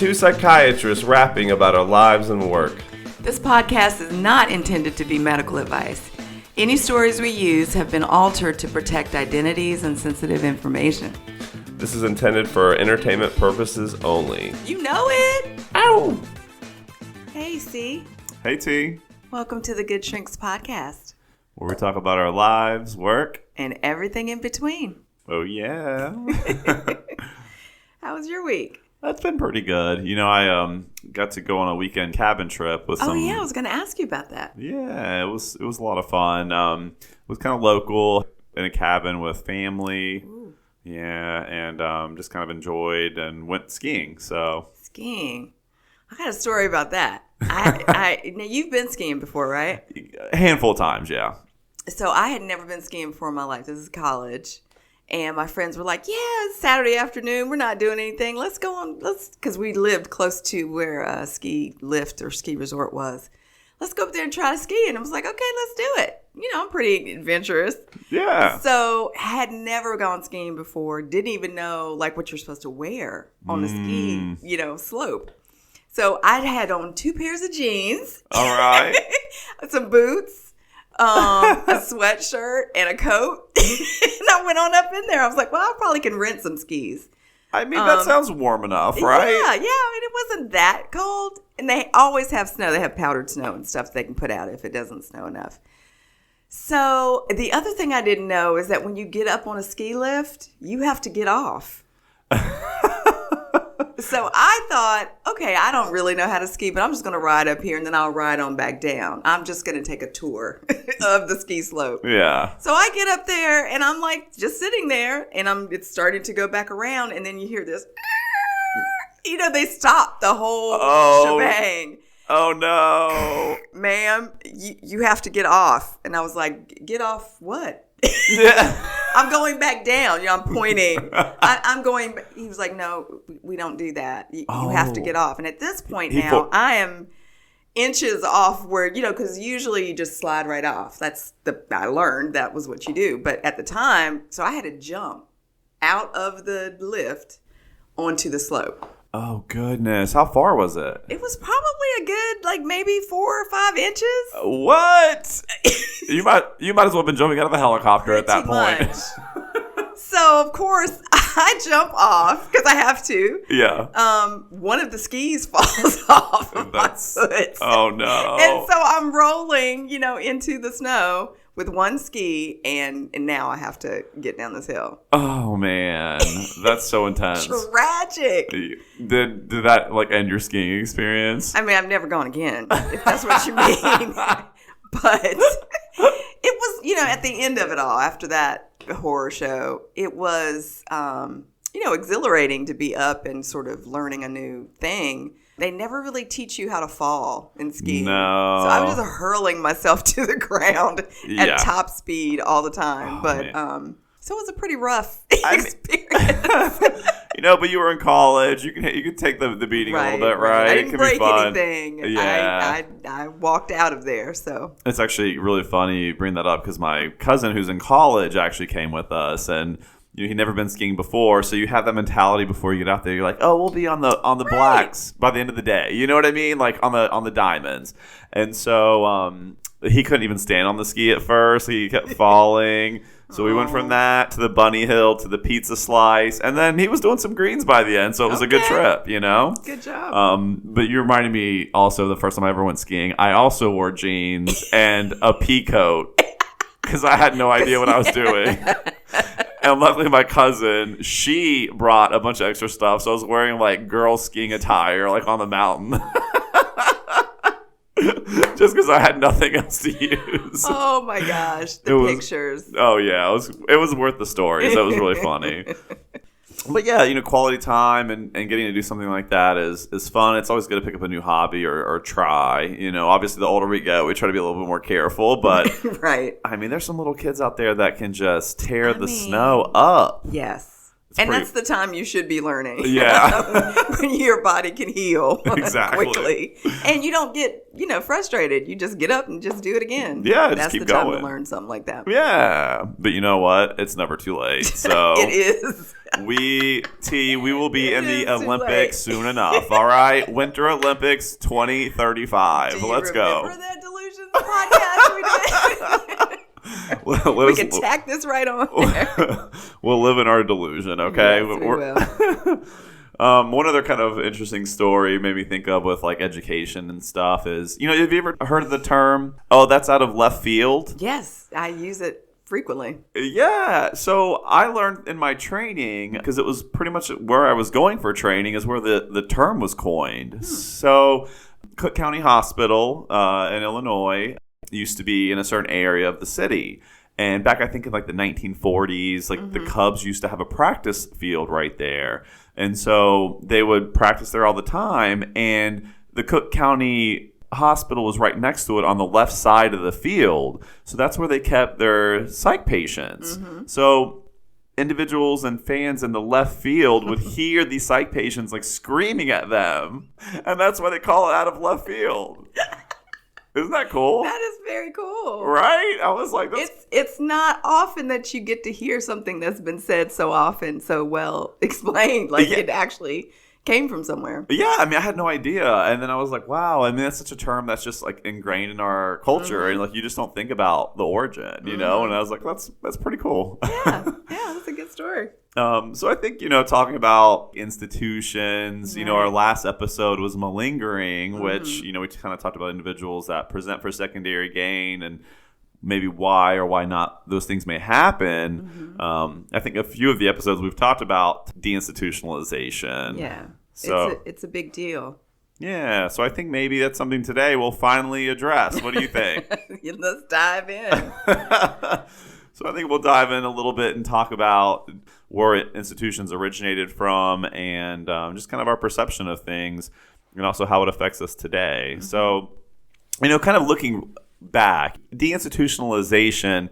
two psychiatrists rapping about our lives and work. This podcast is not intended to be medical advice. Any stories we use have been altered to protect identities and sensitive information. This is intended for entertainment purposes only. You know it! Ow! Hey, C. Hey, T. Welcome to the Good Shrinks podcast. Where we talk about our lives, work, and everything in between. Oh, yeah. How was your week? That's been pretty good. You know, I got to go on a weekend cabin trip with some... Oh, yeah, I was going to ask you about that. Yeah, it was a lot of fun. It was kind of local, in a cabin with family. Ooh. Yeah, and just kind of enjoyed and went skiing, so... Skiing. I got a story about that. Now, you've been skiing before, right? A handful of times, yeah. So I had never been skiing before in my life. This is college. And my friends were like, yeah, it's Saturday afternoon. We're not doing anything. Let's go on. Because we lived close to where a ski lift or ski resort was. Let's go up there and try to ski. And I was like, okay, let's do it. You know, I'm pretty adventurous. Yeah. So had never gone skiing before. Didn't even know like what you're supposed to wear on a ski, slope. So I'd had on 2 pairs of jeans. All right. Some boots, a sweatshirt, and a coat. And I went on up in there. I was like, well, I probably can rent some skis. I mean, that sounds warm enough, right? Yeah. I mean, it wasn't that cold. And they always have snow. They have powdered snow and stuff they can put out if it doesn't snow enough. So the other thing I didn't know is that when you get up on a ski lift, you have to get off. So I thought, okay, I don't really know how to ski, but I'm just going to ride up here and then I'll ride on back down. I'm just going to take a tour of the ski slope. Yeah. So I get up there and I'm like just sitting there and it's starting to go back around and then you hear this, they stop the whole shebang. Oh, no. Ma'am, you have to get off. And I was like, get off what? Yeah. I'm going back down. I'm pointing. I'm going. He was like, no, we don't do that. You have to get off. And at this point now, I am inches off where, because usually you just slide right off. I learned that was what you do. But at the time, so I had to jump out of the lift onto the slope. Oh, goodness. How far was it? It was probably a good, maybe 4 or 5 inches. What? You might as well have been jumping out of a helicopter at that point. So, of course, I jump off because I have to. Yeah. One of the skis falls off of my foot. Oh, no. And so I'm rolling, into the snow with one ski, and now I have to get down this hill. Oh, man. That's so intense. Tragic. Did that, end your skiing experience? I mean, I've never gone again, if that's what you mean. But it was, at the end of it all, after that horror show, it was, exhilarating to be up and sort of learning a new thing. They never really teach you how to fall in skiing. No. So I was just hurling myself to the ground at top speed all the time. So it was a pretty rough experience. But you were in college. You could take the beating a little bit, right? I didn't break fun. anything. Yeah. I walked out of there. So it's actually really funny you bring that up because my cousin who's in college actually came with us and he'd never been skiing before, so you have that mentality before you get out there. You're like, oh, we'll be on the blacks by the end of the day. You know what I mean? Like on the diamonds. And so he couldn't even stand on the ski at first. He kept falling. So we went from that to the bunny hill to the pizza slice, and then he was doing some greens by the end. So it was a good trip, Good job. But you reminded me also the first time I ever went skiing. I also wore jeans and a pea coat because I had no idea what I was doing. And luckily my cousin, she brought a bunch of extra stuff. So I was wearing girl skiing attire on the mountain. Just because I had nothing else to use. Oh my gosh. The pictures. Oh yeah. It was worth the stories. That was really funny. But yeah, quality time and getting to do something like that is fun. It's always good to pick up a new hobby or try. Obviously the older we get, we try to be a little bit more careful. But right. I mean, there's some little kids out there that can just tear the snow up. Yes. And that's the time you should be learning. Yeah. When your body can heal Exactly. quickly. And you don't get, frustrated. You just get up and just do it again. Yeah, just that's keep the time going. to learn something like that. Yeah. But you know what? It's never too late. So It is. we will be in the It is too Olympics late. soon enough. All right. Winter Olympics 2035. Do you Let's go. remember that Delusions podcast we did? We can tack this right on there. We'll live in our delusion, okay? Yes, we will. One other kind of interesting story made me think of with like education and stuff is, have you ever heard of the term, oh, that's out of left field? Yes, I use it frequently. Yeah. So I learned in my training, because it was pretty much where I was going for training, is where the term was coined. So Cook County Hospital in Illinois used to be in a certain area of the city. And back, I think, in like the 1940s, like the Cubs used to have a practice field right there. And so they would practice there all the time. And the Cook County Hospital was right next to it on the left side of the field. So that's where they kept their psych patients. So individuals and fans in the left field would hear these psych patients like screaming at them. And that's why they call it out of left field. Isn't that cool? That is very cool. Right? I was like, that's... It's not often that you get to hear something that's been said so often, so well explained, like it actually came from somewhere. Yeah, I mean, I had no idea. And then I was like, wow, I mean, that's such a term that's just like ingrained in our culture. And like, you just don't think about the origin, And I was like, that's pretty cool. Yeah, that's a good story. So I think, talking about institutions, our last episode was malingering, which, we kind of talked about individuals that present for secondary gain and maybe why or why not those things may happen. I think a few of the episodes we've talked about deinstitutionalization. Yeah, so it's a big deal. Yeah, so I think maybe that's something today we'll finally address. What do you think? Let's dive in. So I think we'll dive in a little bit and talk about where institutions originated from and just kind of our perception of things and also how it affects us today. So, kind of looking back, deinstitutionalization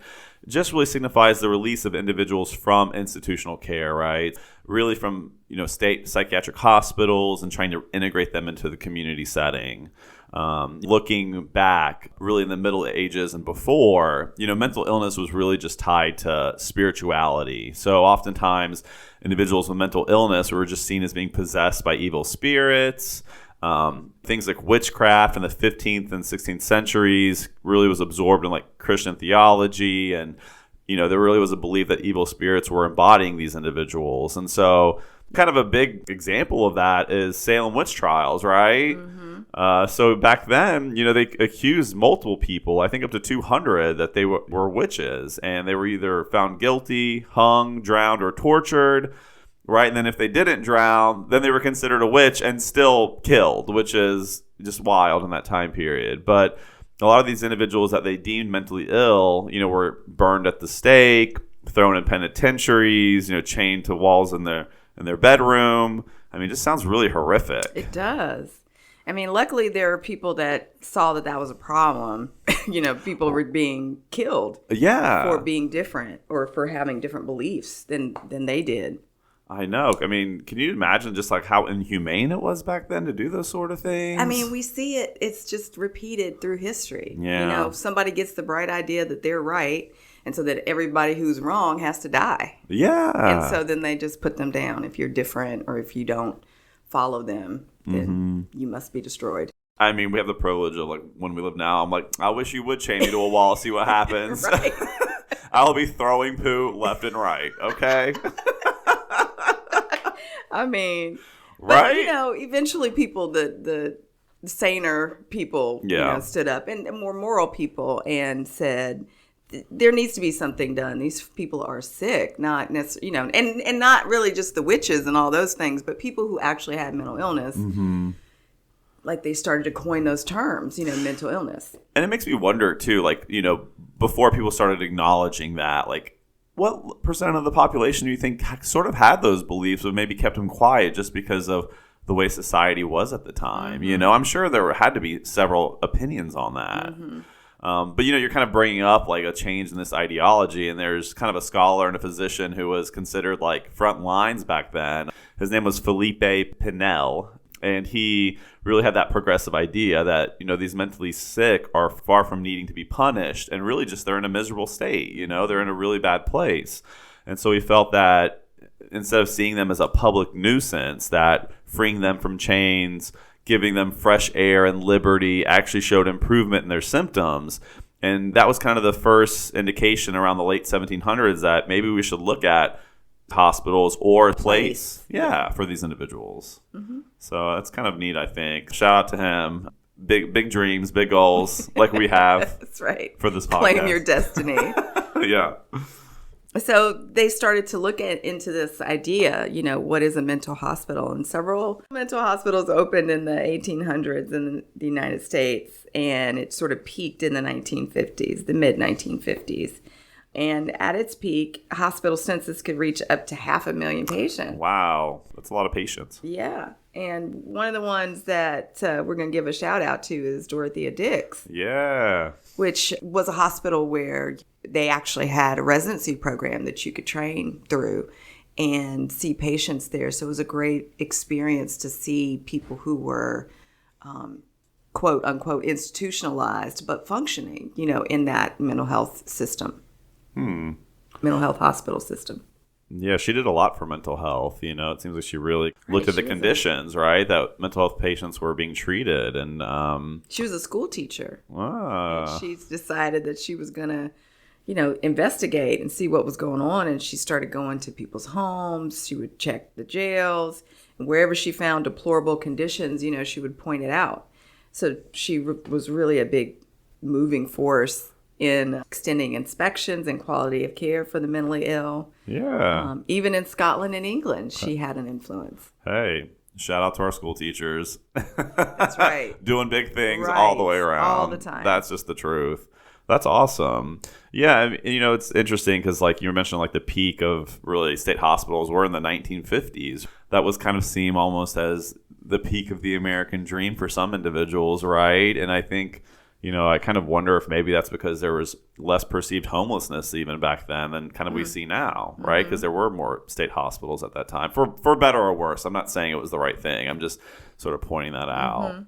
just really signifies the release of individuals from institutional care, right? Really from, state psychiatric hospitals and trying to integrate them into the community setting. Looking back, really in the Middle Ages and before, mental illness was really just tied to spirituality. So oftentimes, individuals with mental illness were just seen as being possessed by evil spirits. Things like witchcraft in the 15th and 16th centuries really was absorbed in like Christian theology. And, there really was a belief that evil spirits were embodying these individuals. And so kind of a big example of that is Salem witch trials, right? So back then, they accused multiple people, I think up to 200, that they were witches. And they were either found guilty, hung, drowned, or tortured. Right. And then if they didn't drown, then they were considered a witch and still killed, which is just wild in that time period. But a lot of these individuals that they deemed mentally ill, were burned at the stake, thrown in penitentiaries, chained to walls in their bedroom. I mean, it just sounds really horrific. It does. I mean, luckily there are people that saw that was a problem. People were being killed for being different or for having different beliefs than they did. I know. I mean, can you imagine just like how inhumane it was back then to do those sort of things? I mean, we see it. It's just repeated through history. Yeah. Somebody gets the bright idea that they're right, and so that everybody who's wrong has to die. Yeah. And so then they just put them down. If you're different or if you don't follow them, then you must be destroyed. I mean, we have the privilege of like when we live now. I'm like, I wish you would chain me to a wall, see what happens. Right. I'll be throwing poo left and right. Okay. I mean, right? But, eventually people, the saner people, stood up, and more moral people, and said there needs to be something done. These people are sick, not necessarily, and not really just the witches and all those things, but people who actually had mental illness. Like they started to coin those terms, mental illness. And it makes me wonder too, like, before people started acknowledging that, like, what percent of the population do you think sort of had those beliefs but maybe kept them quiet just because of the way society was at the time? I'm sure there had to be several opinions on that. But, you're kind of bringing up like a change in this ideology, and there's kind of a scholar and a physician who was considered like front lines back then. His name was Felipe Pinel, and he really had that progressive idea that, these mentally sick are far from needing to be punished, and really just they're in a miserable state, they're in a really bad place. And so he felt that instead of seeing them as a public nuisance, that freeing them from chains, giving them fresh air and liberty actually showed improvement in their symptoms. And that was kind of the first indication around the late 1700s that maybe we should look at hospitals or a place for these individuals. Mm-hmm. So that's kind of neat, I think. Shout out to him. Big dreams, big goals, like we have. That's right. For this podcast. Claim your destiny. Yeah. So they started to look into this idea, what is a mental hospital? And several mental hospitals opened in the 1800s in the United States, and it sort of peaked in the 1950s, the mid-1950s. And at its peak, hospital census could reach up to 500,000 patients. Wow. That's a lot of patients. Yeah. And one of the ones that we're going to give a shout out to is Dorothea Dix. Yeah. Which was a hospital where they actually had a residency program that you could train through and see patients there. So it was a great experience to see people who were, quote unquote, institutionalized, but functioning, in that mental health system. Mental health hospital system. Yeah, she did a lot for mental health. It seems like she really looked at the conditions, right, that mental health patients were being treated. And she was a school teacher. Wow. And she's decided that she was going to, investigate and see what was going on. And she started going to people's homes. She would check the jails. And wherever she found deplorable conditions, she would point it out. So she was really a big moving force in extending inspections and quality of care for the mentally ill. Yeah. Even in Scotland and England, she had an influence. Hey, shout out to our school teachers. That's right. Doing big things all the way around. All the time. That's just the truth. That's awesome. Yeah, it's interesting because like you mentioned, like the peak of really state hospitals were in the 1950s. That was kind of seen almost as the peak of the American dream for some individuals, right? And I think I kind of wonder if maybe that's because there was less perceived homelessness even back then than kind of we see now, right? Because there were more state hospitals at that time, for better or worse. I'm not saying it was the right thing. I'm just sort of pointing that out.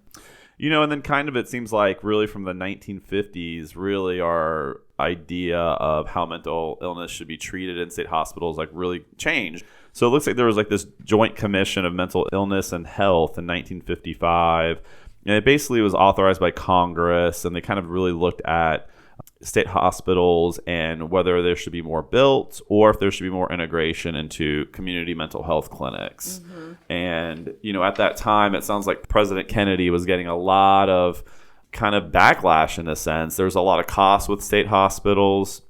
And then kind of it seems like really from the 1950s, really our idea of how mental illness should be treated in state hospitals like really changed. So it looks like there was like this Joint Commission of Mental Illness and Health in 1955. And it basically was authorized by Congress, and they kind of really looked at state hospitals and whether there should be more built or if there should be more integration into community mental health clinics. And, at that time, it sounds like President Kennedy was getting a lot of kind of backlash in a sense. There was a lot of costs with state hospitals,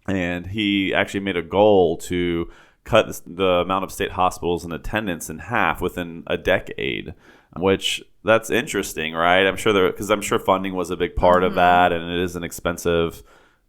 and he actually made a goal to cut the amount of state hospitals in attendance in half within a decade, which that's interesting, right? I'm sure because I'm sure funding was a big part of that, and it is an expensive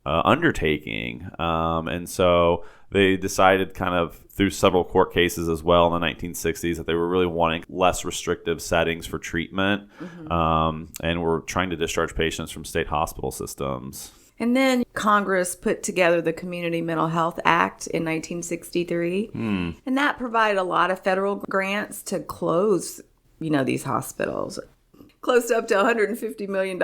undertaking. And so they decided kind of through several court cases as well in the 1960s that they were really wanting less restrictive settings for treatment, and were trying to discharge patients from state hospital systems. And then Congress put together the Community Mental Health Act in 1963, and that provided a lot of federal grants to close these hospitals. Close to up to $150 million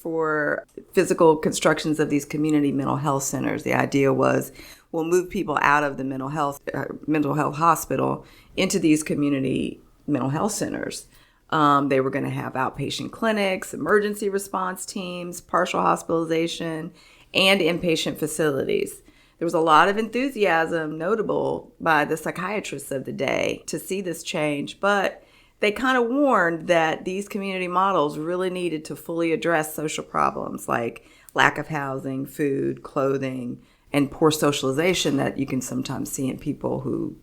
for physical constructions of these community mental health centers. The idea was we'll move people out of the mental health hospital into these community mental health centers. They were going to have outpatient clinics, emergency response teams, partial hospitalization, and inpatient facilities. There was a lot of enthusiasm notable by the psychiatrists of the day to see this change, but they kind of warned that these community models really needed to fully address social problems like lack of housing, food, clothing, and poor socialization that you can sometimes see in people who've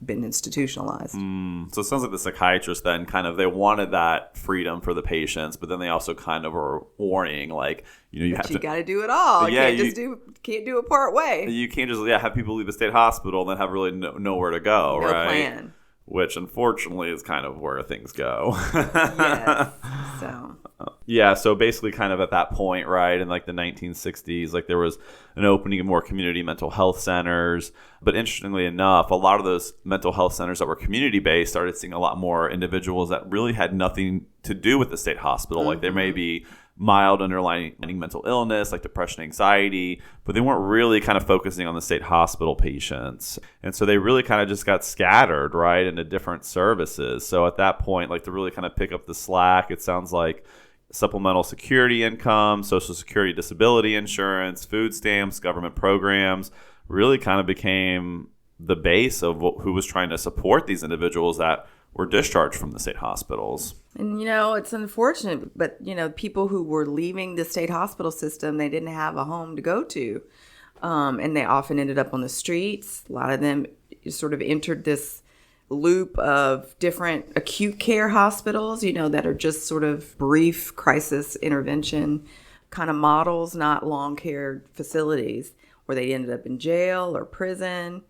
been institutionalized. So it sounds like the psychiatrists then they wanted that freedom for the patients, but then they also kind of were warning like, you got to do it all. Yeah, Can't do it part way. You can't just have people leave the state hospital and then have really nowhere to go, No right? plan. which unfortunately is kind of where things go. Yes. So. Yeah, so basically kind of at that point, right, in like the 1960s, like there was an opening of more community mental health centers. But interestingly enough, a lot of those mental health centers that were community-based started seeing a lot more individuals that really had nothing to do with the state hospital. Like there may be mild underlying mental illness like depression, anxiety, but they weren't really kind of focusing on the state hospital patients. And so they really kind of just got scattered, right, into different services. So at that point, like to really kind of pick up the slack, it sounds like supplemental security income, Social Security disability insurance, food stamps, government programs really kind of became the base of who was trying to support these individuals that were discharged from the state hospitals. And, it's unfortunate, but, people who were leaving the state hospital system, they didn't have a home to go to. And they often ended up on the streets. A lot of them sort of entered this loop of different acute care hospitals, that are just sort of brief crisis intervention kind of models, not long care facilities, where they ended up in jail or prison.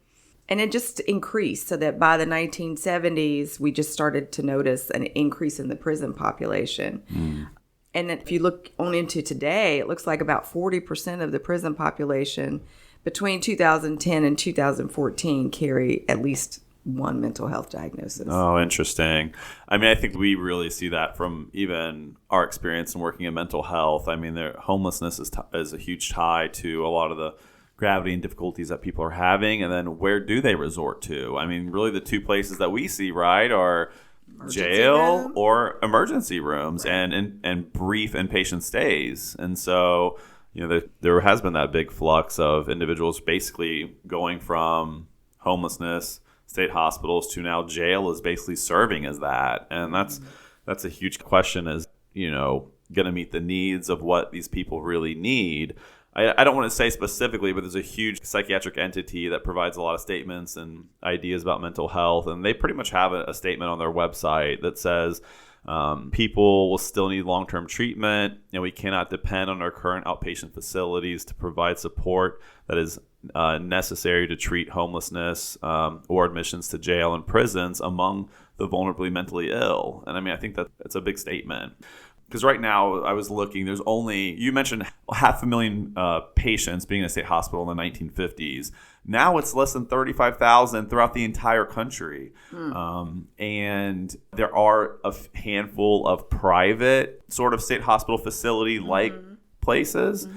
And it just increased so that by the 1970s, we just started to notice an increase in the prison population. And if you look on into today, it looks like about 40% of the prison population between 2010 and 2014 carry at least one mental health diagnosis. Oh, interesting. I mean, I think we really see that from even our experience in working in mental health. I mean, homelessness is a huge tie to a lot of the gravity and difficulties that people are having. And then where do they resort to? I mean, really the two places that we see, right, are jail or emergency rooms, right, and brief inpatient stays. And so, there has been that big flux of individuals basically going from homelessness, state hospitals, to now jail is basically serving as that. And that's a huge question, is, going to meet the needs of what these people really need. I don't want to say specifically, but there's a huge psychiatric entity that provides a lot of statements and ideas about mental health. And they pretty much have a statement on their website that says people will still need long-term treatment, and we cannot depend on our current outpatient facilities to provide support that is necessary to treat homelessness or admissions to jail and prisons among the vulnerably mentally ill. And I mean, I think that's a big statement. Because right now, I was looking, you mentioned 500,000 patients being in a state hospital in the 1950s. Now it's less than 35,000 throughout the entire country. And there are a handful of private sort of state hospital facility-like places,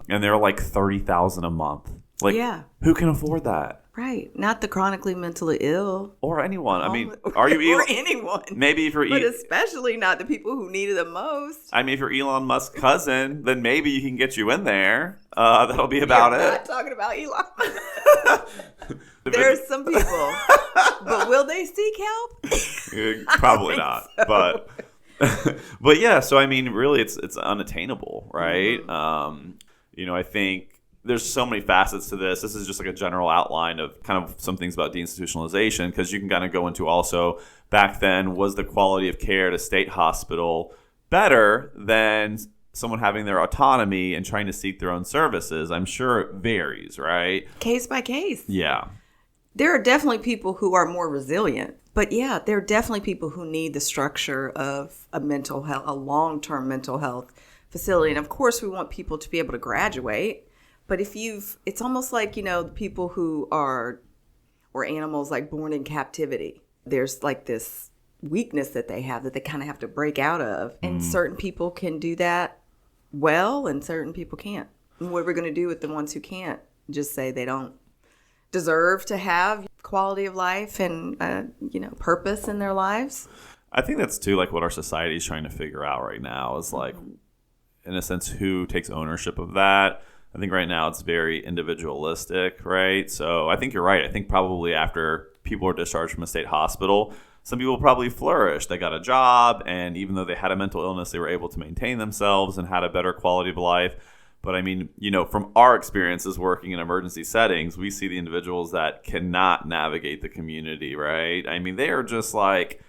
and they're like 30,000 a month. Like, who can afford that? Right. Not the chronically mentally ill. Or anyone. I mean, are you or anyone. Maybe if you're But especially not the people who need it the most. I mean, if you're Elon Musk's cousin, then maybe he can get you in there. That'll be about it. We're not talking about Elon Musk. There's some people. But will they seek help? Probably not. So. But yeah, so I mean, really it's unattainable, right? I think there's so many facets to this. This is just like a general outline of kind of some things about deinstitutionalization, because you can kind of go into also back then, was the quality of care at a state hospital better than someone having their autonomy and trying to seek their own services? I'm sure it varies, right? Case by case. Yeah. There are definitely people who are more resilient. But yeah, there are definitely people who need the structure of a long-term mental health facility. And of course, we want people to be able to graduate. But it's almost like, people who are, or animals like born in captivity. There's like this weakness that they have that they kind of have to break out of. And certain people can do that well, and certain people can't. And what we're going to do with the ones who can't, just say they don't deserve to have quality of life and, purpose in their lives. I think that's too like what our society is trying to figure out right now is like, in a sense, who takes ownership of that. I think right now it's very individualistic, right? So I think you're right. I think probably after people are discharged from a state hospital, some people probably flourished. They got a job, and even though they had a mental illness, they were able to maintain themselves and had a better quality of life. But I mean, from our experiences working in emergency settings, we see the individuals that cannot navigate the community, right? I mean, they are just like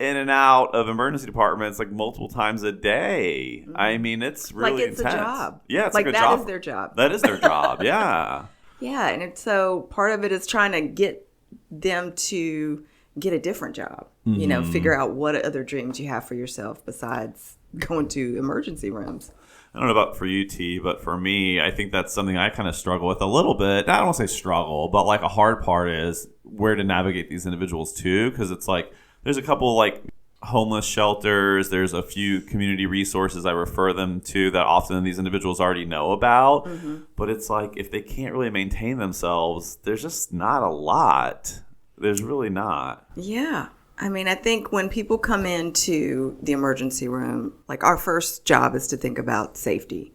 in and out of emergency departments like multiple times a day. I mean, it's really like it's intense. A job. Yeah, it's like a that job. is their job. That is their job. Yeah. Yeah, and so part of it is trying to get them to get a different job. You know, figure out what other dreams you have for yourself besides going to emergency rooms. I don't know about for you, T, but for me, I think that's something I kind of struggle with a little bit. I don't want to say struggle, but like a hard part is where to navigate these individuals to, because it's like there's a couple like homeless shelters. There's a few community resources I refer them to that often these individuals already know about. But it's like if they can't really maintain themselves, there's just not a lot. There's really not. Yeah. I mean, I think when people come into the emergency room, like our first job is to think about safety.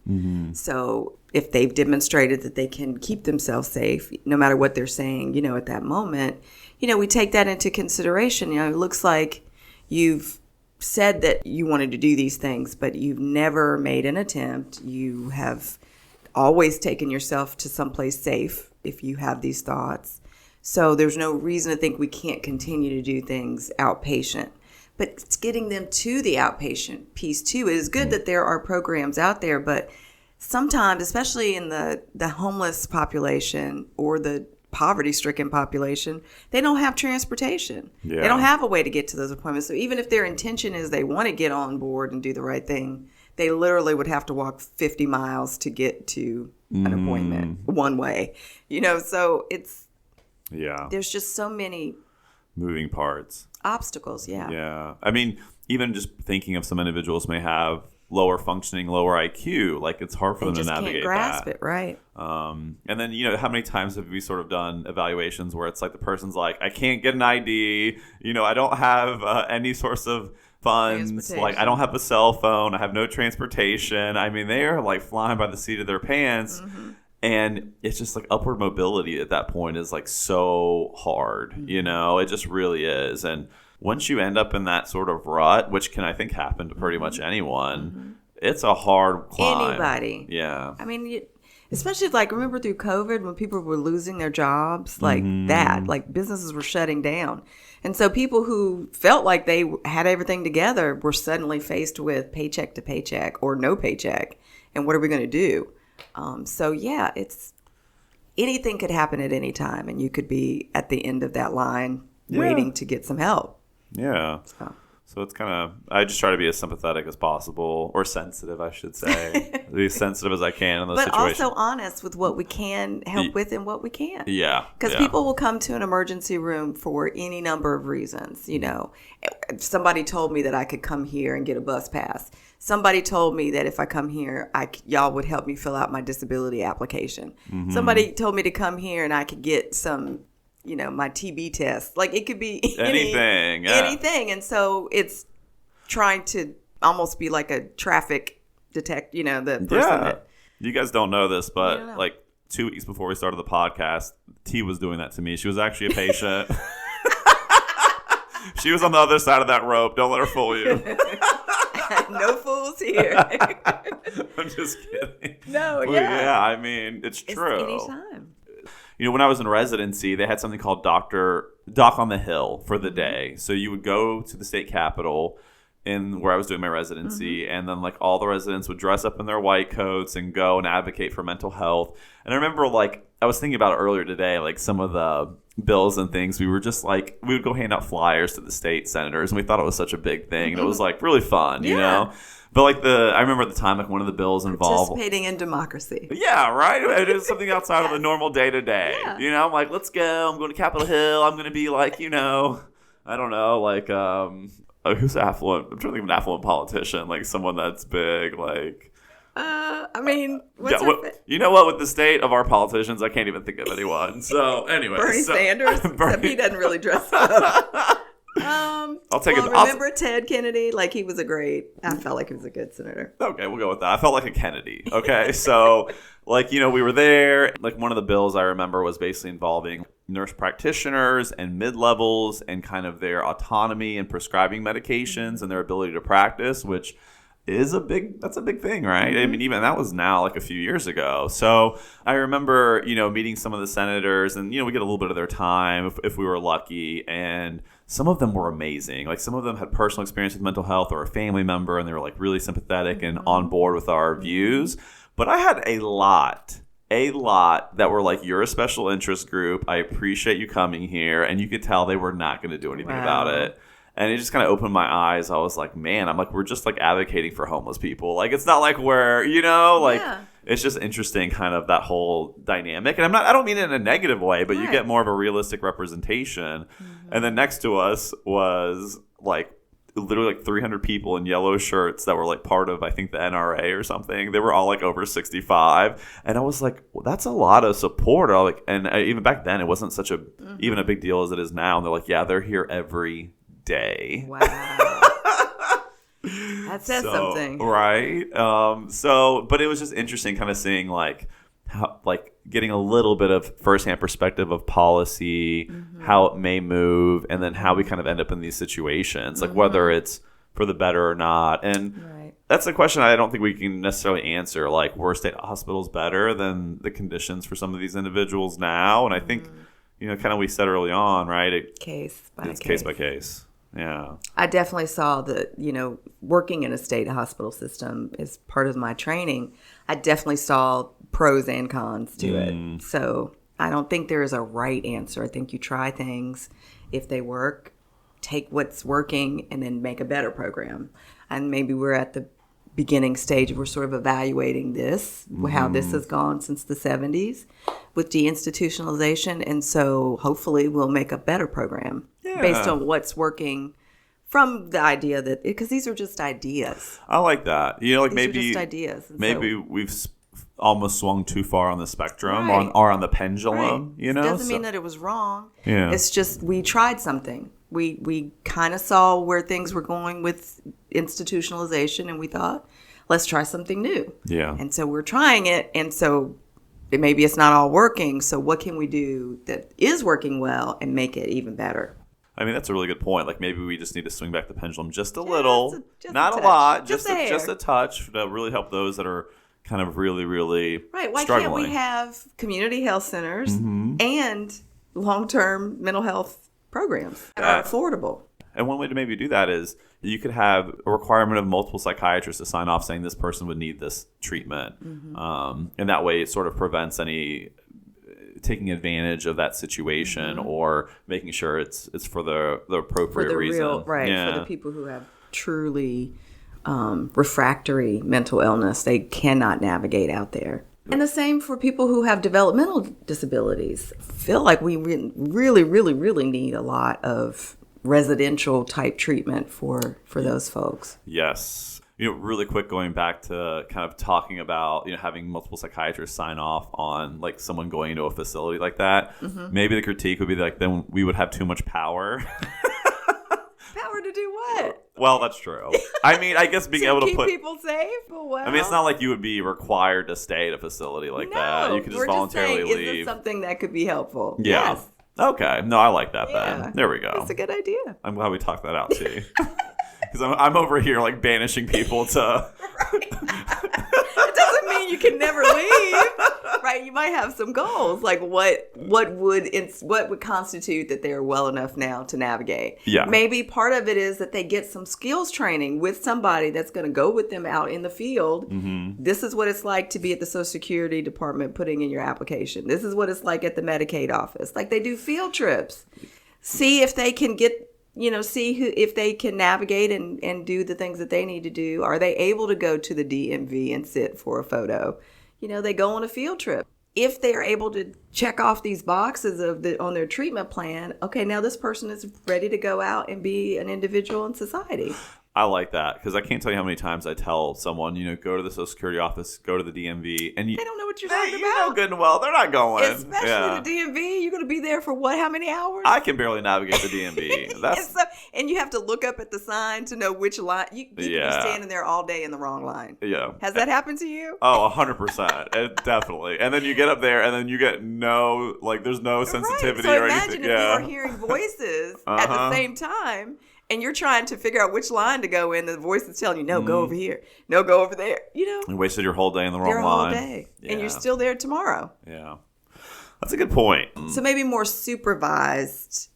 So if they've demonstrated that they can keep themselves safe, no matter what they're saying, you know, at that moment, you know, we take that into consideration. You know, it looks like you've said that you wanted to do these things, but you've never made an attempt. You have always taken yourself to someplace safe if you have these thoughts. So there's no reason to think we can't continue to do things outpatient. But it's getting them to the outpatient piece too. It is good that there are programs out there, but sometimes, especially in the homeless population or the poverty-stricken population, they don't have transportation. Yeah. They don't have a way to get to those appointments. So even if their intention is they want to get on board and do the right thing, they literally would have to walk 50 miles to get to an appointment one way. You know, so there's just so many moving parts, obstacles. Yeah. I mean, even just thinking of some individuals may have lower functioning, lower IQ, like it's hard for them to navigate can't grasp that. It, right? And then, you know, how many times have we sort of done evaluations where it's like the person's like, I can't get an ID, you know, I don't have any source of funds, like I don't have a cell phone, I have no transportation. I mean, they are like flying by the seat of their pants. And it's just like upward mobility at that point is like so hard, you know, it just really is. And once you end up in that sort of rut, which can, I think, happen to pretty much anyone, it's a hard climb. Anybody. Yeah. I mean, especially like, remember through COVID when people were losing their jobs, like that, like businesses were shutting down. And so people who felt like they had everything together were suddenly faced with paycheck to paycheck or no paycheck. And what are we going to do? So yeah, it's anything could happen at any time, and you could be at the end of that line waiting to get some help. Yeah. So it's kind of, I just try to be as sympathetic as possible, or sensitive, I should say. Be as sensitive as I can in those situations. But also honest with what we can help with and what we can't. Yeah. Because people will come to an emergency room for any number of reasons. You know, somebody told me that I could come here and get a bus pass. Somebody told me that if I come here, y'all would help me fill out my disability application. Somebody told me to come here and I could get some, you know, my TB test. Like it could be anything. And so it's trying to almost be like a traffic detect, you know, the person that. You guys don't know this, but like 2 weeks before we started the podcast, T was doing that to me. She was actually a patient. She was on the other side of that rope. Don't let her fool you. No fools here. I'm just kidding. No, yeah. I mean, it's true. Anytime. You know, when I was in residency, they had something called Doc on the Hill for the day. So you would go to the state capitol in where I was doing my residency, and then like all the residents would dress up in their white coats and go and advocate for mental health. And I remember like I was thinking about it earlier today, like some of the bills and things, we were just like, we would go hand out flyers to the state senators, and we thought it was such a big thing, and it was like really fun, you know. But like I remember at the time, like one of the bills involved participating in democracy. Yeah, right. It was something outside of the normal day to day. You know, I'm like, let's go. I'm going to Capitol Hill. I'm going to be like, you know, I don't know, like who's affluent? I'm trying to think of an affluent politician, like someone that's big, like. I mean, you know what? With the state of our politicians, I can't even think of anyone. So anyway, Bernie Sanders. Except he doesn't really dress up. I'll take it. Remember Ted Kennedy? Like I felt like he was a good senator. Okay, we'll go with that. I felt like a Kennedy. Okay, so like, you know, we were there. Like one of the bills I remember was basically involving nurse practitioners and mid-levels and kind of their autonomy in prescribing medications and their ability to practice, which is that's a big thing, right? I mean, even that was now like a few years ago. So I remember, you know, meeting some of the senators, and, you know, we get a little bit of their time if we were lucky. And some of them were amazing. Like some of them had personal experience with mental health or a family member, and they were like really sympathetic and on board with our views. But I had a lot a lot that were like, you're a special interest group. I appreciate you coming here. And you could tell they were not going to do anything about it. And it just kind of opened my eyes. I was like, man, we're just like advocating for homeless people. Like, it's not like we're, it's just interesting kind of that whole dynamic. And I don't mean it in a negative way, but you get more of a realistic representation. And then next to us was like literally like 300 people in yellow shirts that were like part of, I think, the NRA or something. They were all like over 65. And I was like, well, that's a lot of support. Even back then, it wasn't such even a big deal as it is now. And they're like, yeah, they're here every day. Wow. That says something. Right. But it was just interesting kind of seeing like how, like getting a little bit of firsthand perspective of policy, how it may move, and then how we kind of end up in these situations, like whether it's for the better or not. And that's a question I don't think we can necessarily answer. Like, were state hospitals better than the conditions for some of these individuals now? And I think, kind of we said early on, right? It's case by case. Yeah. I definitely saw that, working in a state hospital system as part of my training, I definitely saw pros and cons to it. So I don't think there is a right answer. I think you try things. If they work, take what's working and then make a better program. And maybe we're at the beginning stage. We're sort of evaluating this, how this has gone since the 70s with deinstitutionalization. And so hopefully we'll make a better program based on what's working from the idea that, because these are just ideas. I like that. These maybe are just ideas. And maybe we've almost swung too far on the spectrum or on the pendulum, It doesn't mean that it was wrong. Yeah. It's just we tried something. We kind of saw where things were going with institutionalization, and we thought, let's try something new. Yeah. And so we're trying it, and so maybe it's not all working. So what can we do that is working well and make it even better? I mean, that's a really good point. Like, maybe we just need to swing back the pendulum just a little, not a lot, just a touch to really help those that are kind of really, really Why struggling. can't we have community health centers and long-term mental health programs that are affordable? And one way to maybe do that is you could have a requirement of multiple psychiatrists to sign off saying this person would need this treatment. And that way it sort of prevents any taking advantage of that situation or making sure it's for the appropriate reason. For the people who have truly refractory mental illness, they cannot navigate out there. And the same for people who have developmental disabilities. I feel like we really, really, really need a lot of residential type treatment for those folks. Yes. Really quick, going back to kind of talking about, having multiple psychiatrists sign off on like someone going into a facility like that. Maybe the critique would be like, then we would have too much power. Power to do what? Well, that's true. I mean, I guess being able to keep put people safe. Well, I mean, it's not like you would be required to stay at a facility like that. You could just voluntarily leave. Is this something that could be helpful? Yeah. Yes. Okay. No, I like that then. There we go. That's a good idea. I'm glad we talked that out too. Because I'm over here like banishing people to. It doesn't mean you can never leave, right? You might have some goals, like what would constitute that they're well enough now to navigate. Yeah. Maybe part of it is that they get some skills training with somebody that's going to go with them out in the field. This is what it's like to be at the Social Security department putting in your application. This is what it's like at the Medicaid office. Like, they do field trips. See if they can get. If they can navigate and do the things that they need to do. Are they able to go to the DMV and sit for a photo? They go on a field trip. If they're able to check off these boxes on their treatment plan, okay, now this person is ready to go out and be an individual in society. I like that, because I can't tell you how many times I tell someone, go to the Social Security office, go to the DMV, and they don't know what you're talking about. You know good and well, they're not going. Especially the DMV, you're going to be there for what? How many hours? I can barely navigate the DMV. And you have to look up at the sign to know which line. You could be standing there all day in the wrong line. Yeah. Has that happened to you? Oh, 100%. Definitely. And then you get up there, and then you get there's no sensitivity or anything. So imagine if you were hearing voices at the same time. And you're trying to figure out which line to go in. The voice is telling you, no, go over here. No, go over there. You wasted your whole day in the wrong line. Your whole day. Yeah. And you're still there tomorrow. Yeah. That's a good point. So maybe more supervised,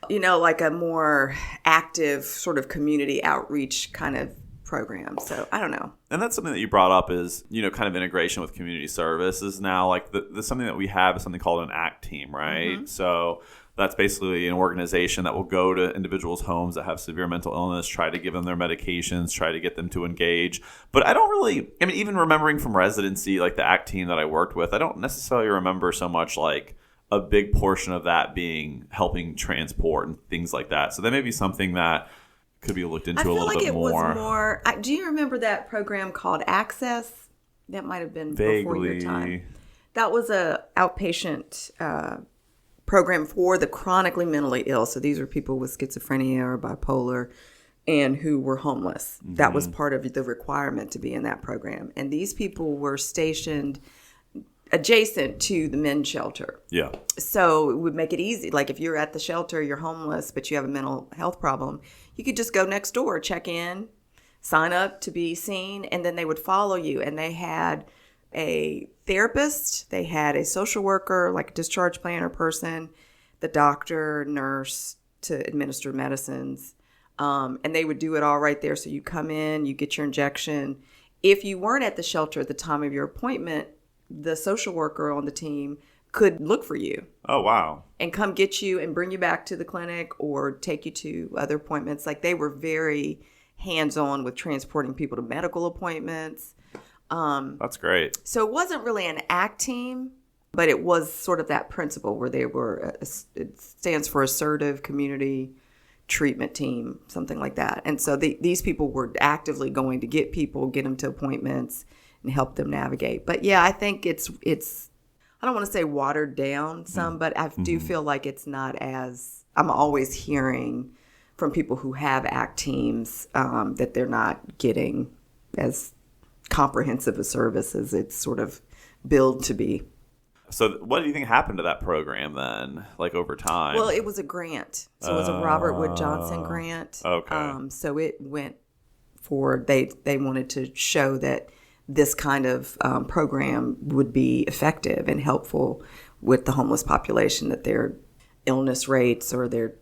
like a more active sort of community outreach kind of program. So I don't know. And that's something that you brought up is, kind of integration with community service is now like the something that we have is something called an ACT team, right? Mm-hmm. So that's basically an organization that will go to individuals' homes that have severe mental illness, try to give them their medications, try to get them to engage. But I don't really, even remembering from residency, like the ACT team that I worked with, I don't necessarily remember so much like a big portion of that being helping transport and things like that. So that may be something that could be looked into a little bit more. I feel like it was more. Do you remember that program called Access? That might have been before your time. That was a outpatient program for the chronically mentally ill. So these were people with schizophrenia or bipolar and who were homeless. Mm-hmm. That was part of the requirement to be in that program. And these people were stationed adjacent to the men's shelter. Yeah. So it would make it easy. Like if you're at the shelter, you're homeless, but you have a mental health problem, you could just go next door, check in, sign up to be seen, and then they would follow you. And they had a therapist, they had a social worker, like a discharge planner person, the doctor, nurse to administer medicines. And they would do it all right there. So you come in, you get your injection. If you weren't at the shelter at the time of your appointment, the social worker on the team could look for you. Oh, wow. And come get you and bring you back to the clinic or take you to other appointments. Like they were very hands-on with transporting people to medical appointments. That's great. So it wasn't really an ACT team, but it was sort of that principle where they were, it stands for Assertive Community Treatment Team, something like that. And so these people were actively going to get people, get them to appointments and help them navigate. But yeah, I think it's I don't want to say watered down some, but I do feel like it's not as, I'm always hearing from people who have ACT teams that they're not getting as comprehensive a service as it's sort of billed to be. So what do you think happened to that program then, like over time? Well, it was a grant. So it was a Robert Wood Johnson grant. Okay. So it went for, they wanted to show that this kind of program would be effective and helpful with the homeless population, that their illness rates or their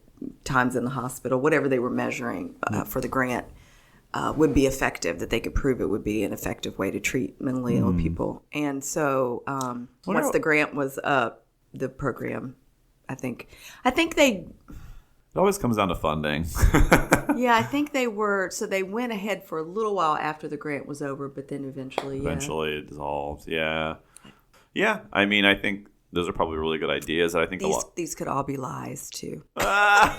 times in the hospital, whatever they were measuring for the grant, would be effective, that they could prove it would be an effective way to treat mentally ill people. And so once the grant was up, the program, I think they... It always comes down to funding. Yeah, I think they were. So they went ahead for a little while after the grant was over, but then eventually it dissolved. Yeah. Yeah. I mean, I think those are probably really good ideas. I think these could all be lies too. Because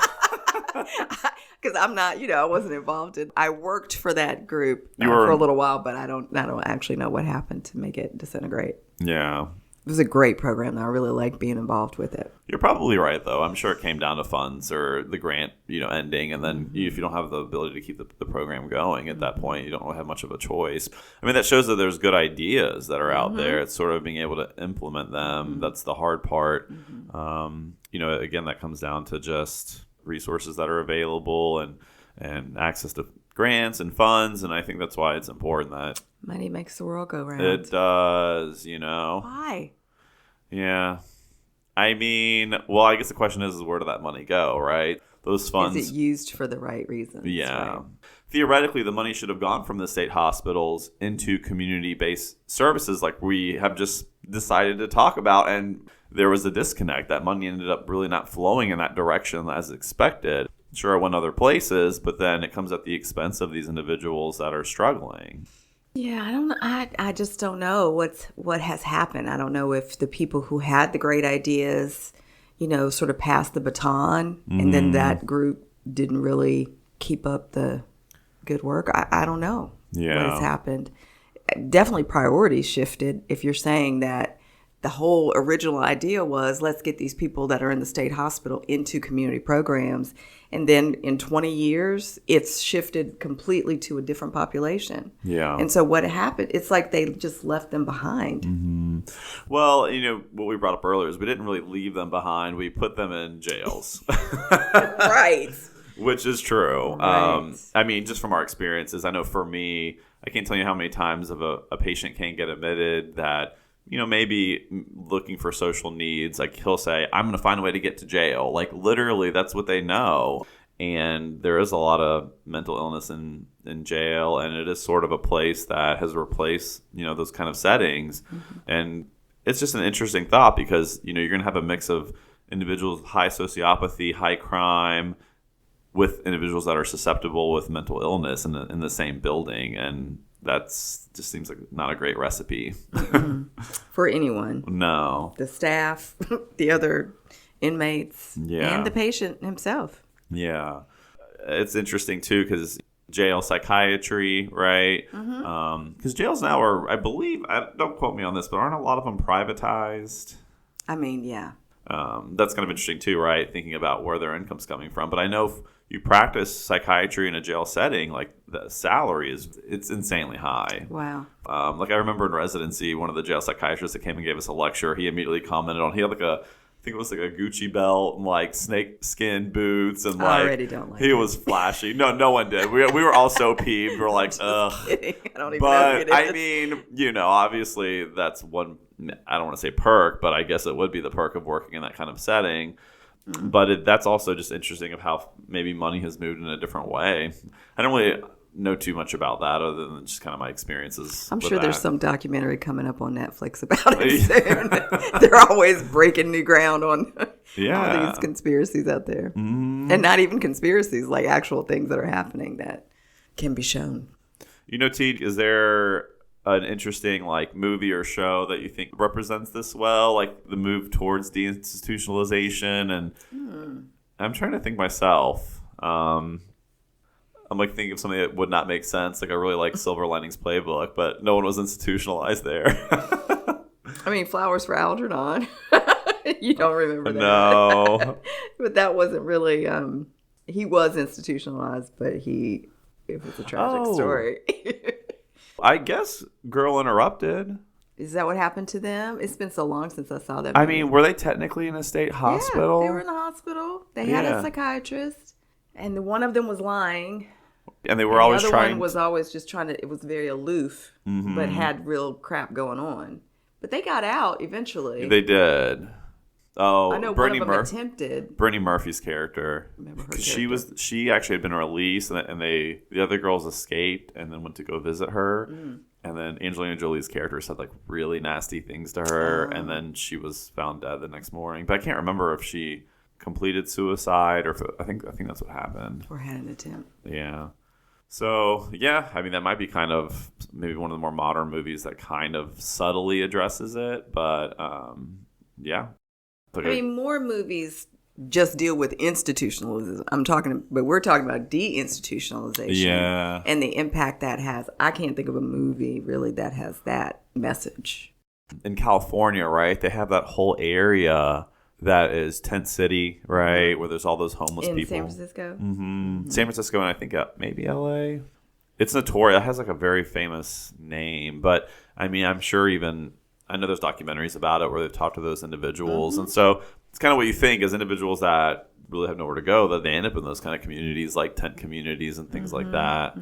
I'm not, I wasn't involved in. I worked for that group for a little while, but I don't actually know what happened to make it disintegrate. Yeah. It was a great program, though. I really liked being involved with it. You're probably right, though. I'm sure it came down to funds or the grant, ending, and then if you don't have the ability to keep the program going at that point, you don't really have much of a choice. I mean, that shows that there's good ideas that are out there. It's sort of being able to implement them. That's the hard part. Again, that comes down to just resources that are available and access to grants and funds, and I think that's why it's important that money makes the world go round. It does, Why? Yeah. I mean, well, I guess the question is where did that money go, right? Those funds. Is it used for the right reasons? Yeah. Right? Theoretically, the money should have gone from the state hospitals into community-based services like we have just decided to talk about, and there was a disconnect. That money ended up really not flowing in that direction as expected. Sure, it went other places, but then it comes at the expense of these individuals that are struggling. Yeah, I don't know. I just don't know what has happened. I don't know if the people who had the great ideas, sort of passed the baton, and then that group didn't really keep up the good work. I don't know what has happened. Definitely priorities shifted. If you're saying that the whole original idea was, let's get these people that are in the state hospital into community programs. And then in 20 years, it's shifted completely to a different population. Yeah. And so what happened, it's like they just left them behind. Mm-hmm. Well, what we brought up earlier is we didn't really leave them behind. We put them in jails. Right. Which is true. Right. I mean, just from our experiences, I know for me, I can't tell you how many times of a patient can't get admitted that maybe looking for social needs, like he'll say, I'm going to find a way to get to jail. Like literally, that's what they know. And there is a lot of mental illness in jail, and it is sort of a place that has replaced, those kind of settings. And it's just an interesting thought because, you're going to have a mix of individuals with high sociopathy, high crime, with individuals that are susceptible with mental illness in the same building. And that's just seems like not a great recipe. For anyone. No. The staff, the other inmates, Yeah. and the patient himself. Yeah. It's interesting, too, because jail psychiatry, right? Because jails now are, I believe, don't quote me on this, but aren't a lot of them privatized? I mean, yeah. That's kind of interesting, too, right? Thinking about where their income's coming from. But I know if you practice psychiatry in a jail setting, like the salary it's insanely high. Wow. Like I remember in residency, one of the jail psychiatrists that came and gave us a lecture, he immediately commented on, he had I think it was like a Gucci belt and like snake skin boots and I already don't like he it. was flashy. No one did. We were all so peeved. We were like, ugh. Kidding. I don't even know But who it I is. mean, obviously that's one. I don't want to say perk, but I guess it would be the perk of working in that kind of setting. But that's also just interesting of how maybe money has moved in a different way. I don't really know too much about that other than just kind of my experiences. I'm with sure there's that. some documentary coming up on Netflix about it soon. They're always breaking new ground on all these conspiracies out there. And not even conspiracies, like actual things that are happening that can be shown. T, is there an interesting movie or show that you think represents this well, like the move towards deinstitutionalization? And I'm trying to think myself. I'm thinking of something that would not make sense. Like I really like Silver Linings Playbook, but no one was institutionalized there. I mean, Flowers for Algernon. You don't remember that. No. But that wasn't really, he was institutionalized, but it was a tragic story. I guess Girl Interrupted. Is that what happened to them? It's been so long since I saw that I movie. mean, were they technically in a state hospital? Yeah, they were in the hospital. They had a psychiatrist, and one of them was lying. And they were always the other trying. one was always just trying to. It was very aloof, but had real crap going on. But they got out eventually. They did. Oh, I know Brittany one of them attempted. Brittany Murphy's character. Remember her 'Cause character. she actually had been released, and the other girls escaped and then went to go visit her. And then Angelina Jolie's character said really nasty things to her, and then she was found dead the next morning. But I can't remember if she completed suicide or if I think that's what happened. Or had an attempt. Yeah. So, yeah, I mean, that might be kind of maybe one of the more modern movies that kind of subtly addresses it. But, yeah. I mean, more movies just deal with institutionalism. But we're talking about deinstitutionalization. Yeah. And the impact that has. I can't think of a movie really that has that message. In California, right, they have that whole area that is Tent City, right, where there's all those homeless in people. San Francisco? San Francisco, and I think maybe LA. It's notorious. It has a very famous name. But, I mean, I'm sure I know there's documentaries about it where they've talked to those individuals. And so it's kind of what you think as individuals that really have nowhere to go, that they end up in those kind of communities, like tent communities and things like that.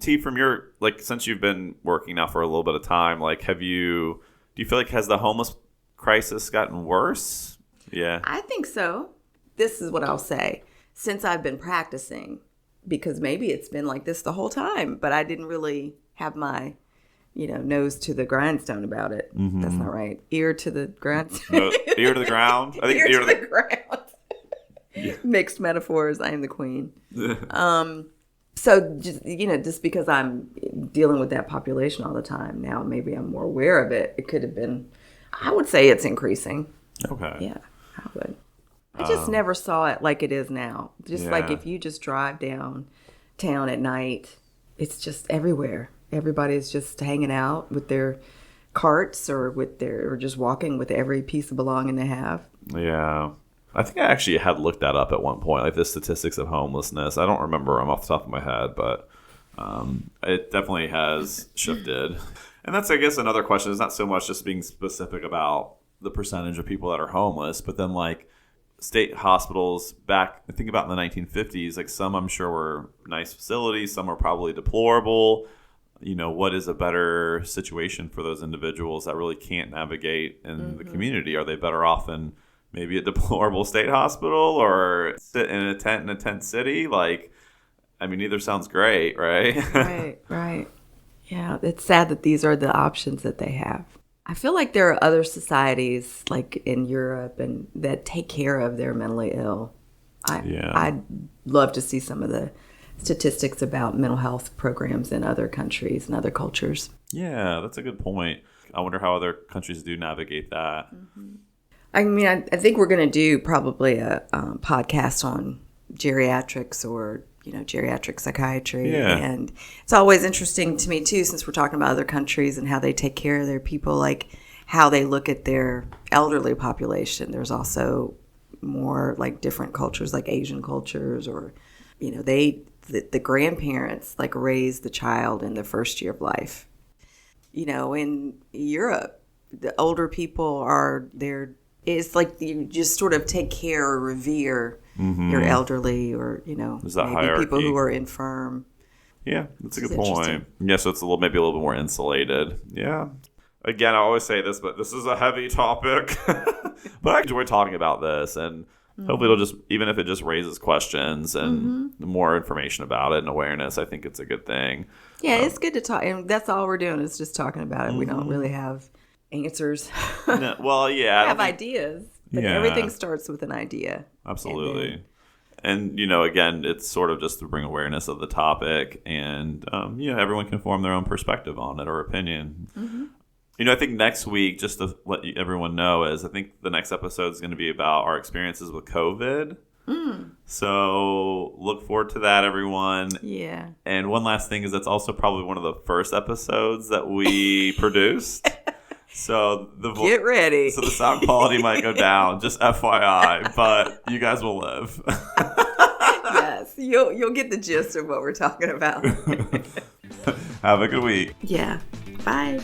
T, from your, since you've been working now for a little bit of time, do you feel like has the homeless crisis gotten worse? Yeah. I think so. This is what I'll say. Since I've been practicing, because maybe it's been like this the whole time, but I didn't really have my nose to the grindstone about it. That's not right. Ear to the grindstone. Ear to the ground. I think ear to the ground. Yeah. Mixed metaphors. I am the queen. So just because I'm dealing with that population all the time now, maybe I'm more aware of it. It could have been. I would say it's increasing. Okay. Yeah, I would. I just never saw it like it is now. Just like if you just drive downtown at night, it's just everywhere. Everybody's just hanging out with their carts or just walking with every piece of belonging they have. Yeah. I think I actually had looked that up at one point, the statistics of homelessness. I don't remember them off the top of my head, but it definitely has shifted. And that's, I guess, another question. It's not so much just being specific about the percentage of people that are homeless, but then state hospitals back, I think about in the 1950s, some I'm sure were nice facilities, some are probably deplorable. What is a better situation for those individuals that really can't navigate in the community? Are they better off in maybe a deplorable state hospital or sit in a tent city. Like, I mean, either sounds great, right? Right. Yeah, it's sad that these are the options that they have. I feel like there are other societies, like in Europe, and that take care of their mentally ill. I'd love to see some of the statistics about mental health programs in other countries and other cultures. Yeah, that's a good point. I wonder how other countries do navigate that. Mm-hmm. I mean, I think we're going to do probably a podcast on geriatrics or, geriatric psychiatry. Yeah. And it's always interesting to me, too, since we're talking about other countries and how they take care of their people, like how they look at their elderly population. There's also more like different cultures, like Asian cultures, or, the grandparents like raise the child in the first year of life. In Europe, the older people it's like you just sort of take care or revere your elderly, or There's that maybe hierarchy. people who are infirm. Yeah, that's a good point. Yeah, so it's maybe a little bit more insulated. Yeah. Again, I always say this, but this is a heavy topic. But I enjoy talking about this, and hopefully it'll just, even if it just raises questions and more information about it and awareness, I think it's a good thing. Yeah, it's good to talk, and that's all we're doing is just talking about it. We don't really have answers. No, well, yeah. We have ideas, but everything starts with an idea. Absolutely. And again, it's sort of just to bring awareness of the topic, and everyone can form their own perspective on it or opinion. I think next week, just to let everyone know, I think the next episode is going to be about our experiences with COVID. So look forward to that, everyone. Yeah. And one last thing is that's also probably one of the first episodes that we produced. So get ready. So the sound quality might go down, just FYI, but you guys will live. Yes, you'll get the gist of what we're talking about. Have a good week. Yeah. Bye.